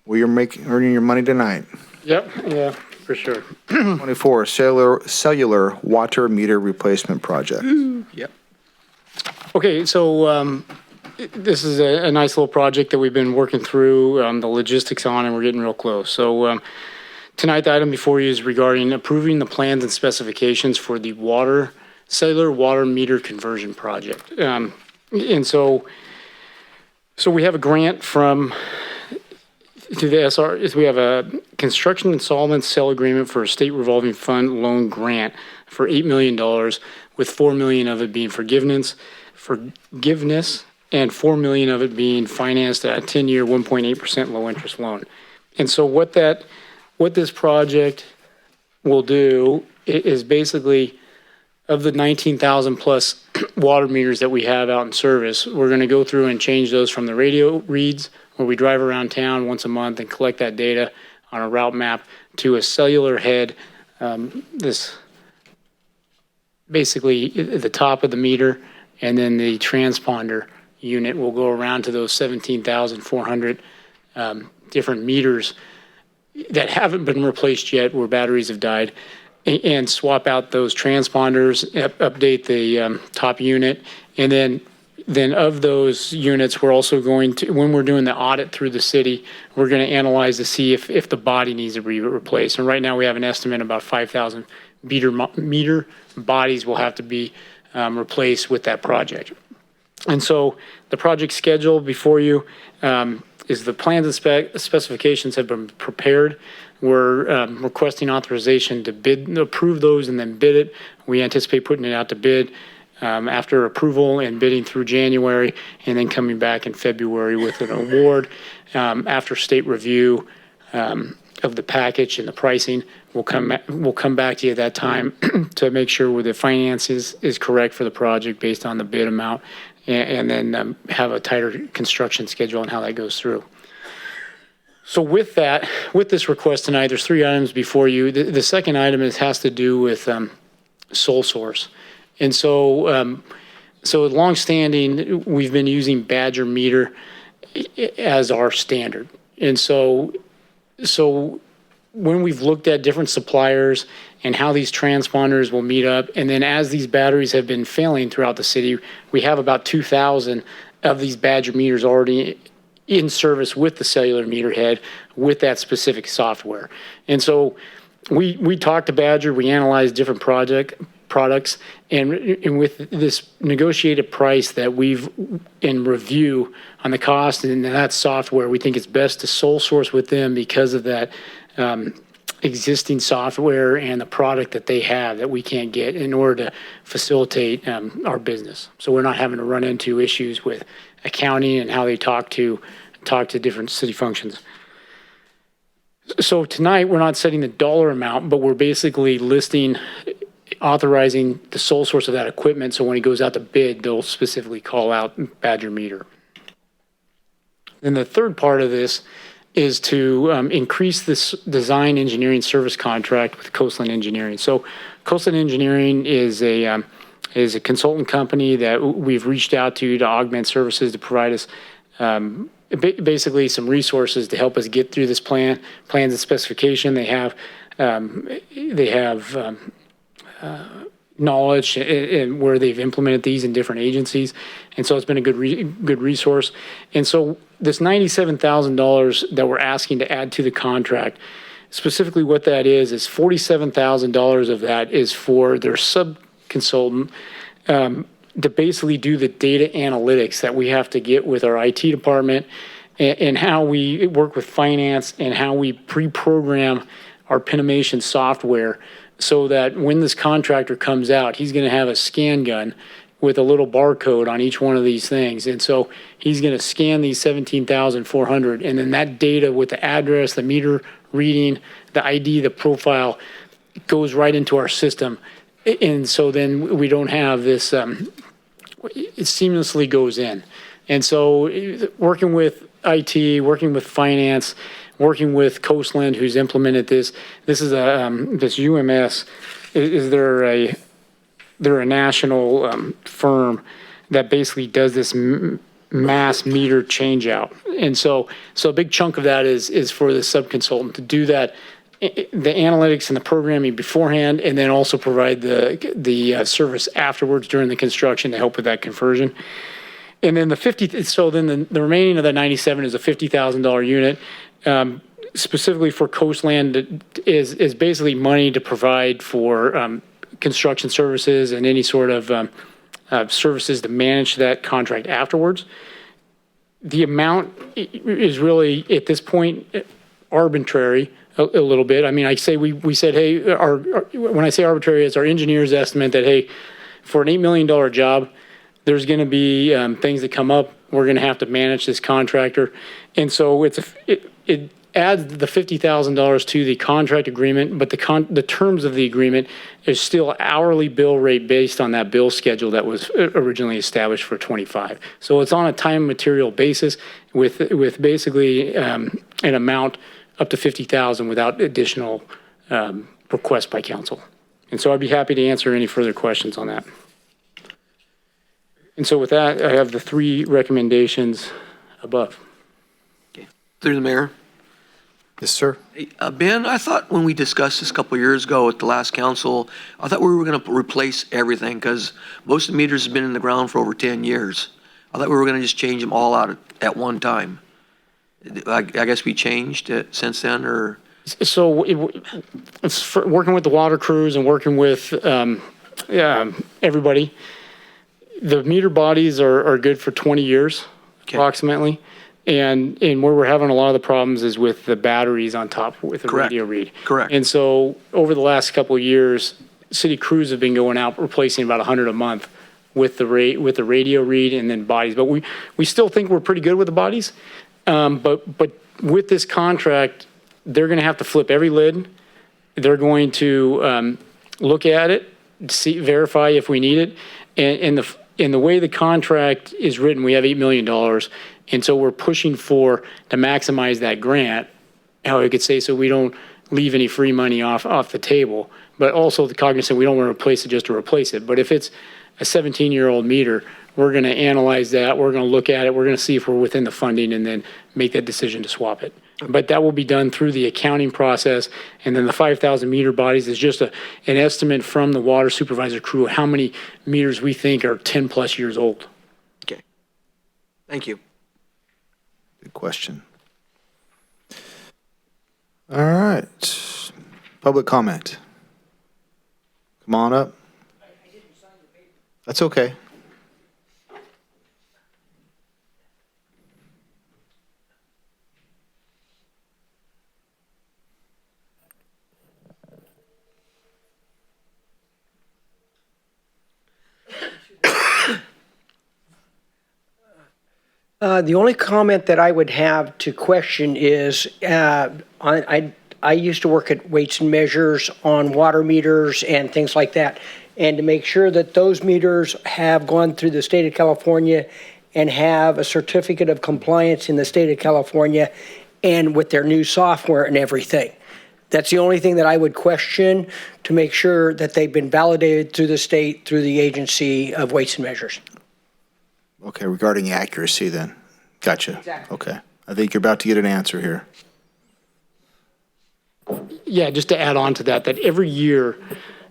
Well, you're earning your money tonight. Yep, yeah, for sure. 24, cellular water meter replacement project. Yep. Okay, so this is a nice little project that we've been working through the logistics on, and we're getting real close. So tonight, the item before you is regarding approving the plans and specifications for the cellular water meter conversion project. And so we have a grant from to the SR. We have a construction installment sale agreement for a state revolving fund loan grant for $8 million, with $4 million of it being forgiveness, and $4 million of it being financed at a 10-year, 1.8% low interest loan. And so what this project will do is basically, of the 19,000 plus water meters that we have out in service, we're going to go through and change those from the radio reads, where we drive around town once a month and collect that data on a route map, to a cellular head. This basically the top of the meter, and then the transponder unit will go around to those 17,400 different meters that haven't been replaced yet, where batteries have died, and swap out those transponders, update the top unit. And then of those units, we're also going to, when we're doing the audit through the city, we're going to analyze to see if the body needs to be replaced. And right now we have an estimate about 5,000 meter bodies will have to be replaced with that project. And so the project schedule before you is the plans and specifications have been prepared. We're requesting authorization to approve those and then bid it. We anticipate putting it out to bid after approval and bidding through January, and then coming back in February with an award. After state review of the package and the pricing, we'll come back to you at that time to make sure the finances is correct for the project based on the bid amount, and then have a tighter construction schedule on how that goes through. So with this request tonight, there's 3 items before you. The second item has to do with sole source. And so longstanding, we've been using Badger meter as our standard. And so when we've looked at different suppliers and how these transponders will meet up, and then as these batteries have been failing throughout the city, we have about 2,000 of these Badger meters already in service with the cellular meter head with that specific software. And so we talked to Badger, we analyzed different products, and with this negotiated price that we've in review on the cost and that software, we think it's best to sole source with them because of that existing software and the product that they have that we can't get in order to facilitate our business. So we're not having to run into issues with accounting and how they talk to different city functions. So tonight, we're not setting the dollar amount, but we're basically authorizing the sole source of that equipment. So when it goes out to bid, they'll specifically call out Badger meter. Then the third part of this is to increase this design engineering service contract with Coastland Engineering. So Coastland Engineering is a consultant company that we've reached out to augment services to provide us basically some resources to help us get through this plans and specification. They have knowledge and where they've implemented these in different agencies, and so it's been a good resource. And so this $97,000 that we're asking to add to the contract, specifically what that is $47,000 of that is for their sub-consultant to basically do the data analytics that we have to get with our IT department, and how we work with finance and how we pre-program our Pinimation software, so that when this contractor comes out, he's going to have a scan gun with a little barcode on each one of these things. And so he's going to scan these 17,400, and then that data with the address, the meter reading, the ID, the profile goes right into our system. And so then we don't have this, it seamlessly goes in. And so working with IT, working with finance, working with Coastland, who's implemented this is this UMS, they're a national firm that basically does this mass meter change out. And so a big chunk of that is for the subconsultant to do that, the analytics and the programming beforehand, and then also provide the service afterwards during the construction to help with that conversion. And then the remaining of that 97 is a $50,000 unit, specifically for Coastland, is basically money to provide for construction services and any sort of services to manage that contract afterwards. The amount is really, at this point, arbitrary a little bit. I mean, we said, hey, when I say arbitrary, it's our engineer's estimate that, hey, for an $8 million job, there's going to be things that come up. We're going to have to manage this contractor. And so it adds the $50,000 to the contract agreement, but the terms of the agreement is still hourly bill rate based on that bill schedule that was originally established for 25. So it's on a time and material basis with basically an amount up to $50,000 without additional request by council. And so I'd be happy to answer any further questions on that. And so with that, I have the 3 recommendations above. Okay. Through the mayor. Yes, sir. Hey, Ben, I thought when we discussed this a couple of years ago at the last council, I thought we were going to replace everything because most of the meters have been in the ground for over 10 years. I thought we were going to just change them all out at one time. I guess we changed it since then, or? So it's for working with the water crews and working with everybody. The meter bodies are good for 20 years, okay, approximately. And where we're having a lot of the problems is with the batteries on top with the Correct. radio read. Correct. And so over the last couple of years, city crews have been going out replacing about 100 a month with the radio read and then bodies. But we still think we're pretty good with the bodies. But with this contract, they're going to have to flip every lid. They're going to look at it, verify if we need it. And the way the contract is written, we have $8 million. And so we're pushing to maximize that grant, how I could say, so we don't leave any free money off the table, but also the cognizant we don't want to replace it just to replace it. But if it's a 17-year-old meter, we're going to analyze that. We're going to look at it. We're going to see if we're within the funding and then make that decision to swap it. But that will be done through the accounting process. And then the 5,000 meter bodies is just an estimate from the water supervisor crew how many meters we think are 10 plus years old. Okay. Thank you. Good question. All right. Public comment. Come on up. That's okay. The only comment that I would have to question is, I used to work at Weights and Measures on water meters and things like that, and to make sure that those meters have gone through the state of California and have a certificate of compliance in the state of California and with their new software and everything. That's the only thing that I would question, to make sure that they've been validated through the state, through the agency of Weights and Measures. Okay, regarding accuracy then. Gotcha. Exactly. Okay. I think you're about to get an answer here. Yeah, just to add on to that every year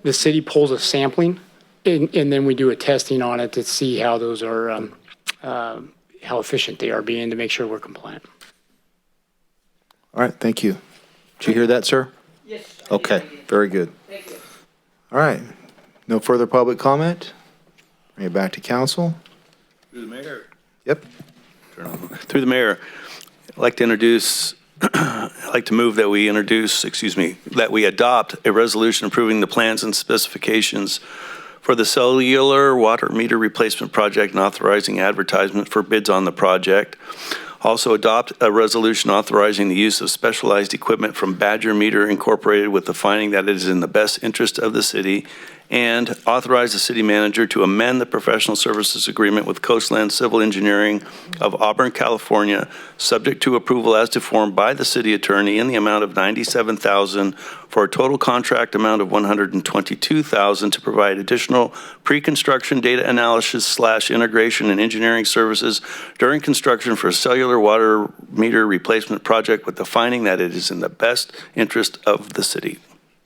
the city pulls a sampling and then we do a testing on it to see how those are, how efficient they are being, to make sure we're compliant. All right, thank you. Did you hear that, sir? Yes. Okay, very good. Thank you. All right. No further public comment? Bring it back to council. Through the mayor. Yep. Through the mayor, I'd like to move that we adopt a resolution approving the plans and specifications for the cellular water meter replacement project and authorizing advertisement for bids on the project. Also adopt a resolution authorizing the use of specialized equipment from Badger Meter Incorporated with the finding that it is in the best interest of the city and authorize the city manager to amend the professional services agreement with Coastland Civil Engineering of Auburn, California, subject to approval as to form by the city attorney in the amount of $97,000 for a total contract amount of $122,000 to provide additional pre-construction data analysis / integration and engineering services during construction for a cellular water meter replacement project with the finding that it is in the best interest of the city.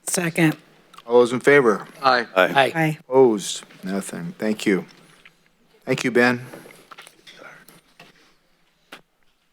Second. All those in favor? Aye. Aye. Aye. Opposed? Nothing. Thank you. Thank you, Ben.